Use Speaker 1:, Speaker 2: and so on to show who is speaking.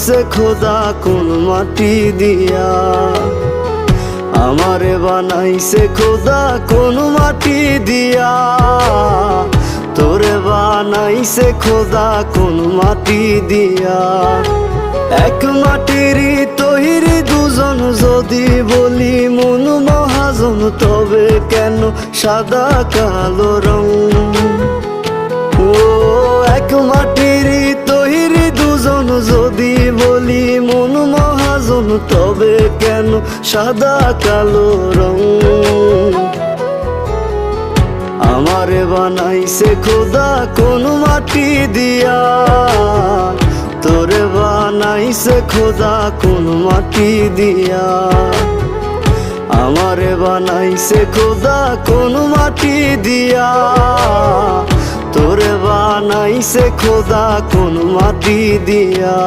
Speaker 1: বানাইছে খোদা কোন মাটি দিয়া, আমারে বানাইছে খোদা কোন মাটি দিয়া, তোরে বানাইছে খোদা কোন মাটি দিয়া। এক মাটিরই তৈরি দুজন, যদি বলি মন মহাজন, তবে কেন সাদা কালো রং? ও এক মাটিরই তৈরি দুজন, যদি বলি মন মহাজন, তবে কেন সাদা কালো রং? আমারে বানাইছে খোদা কোন মাটি দিয়া, তোরে বানাইছে খোদা কোন মাটি দিয়া, আমারে বানাইছে খোদা কোন মাটি দিয়া, তোরে বানাইছে খোদা কোন মাটি দিয়া।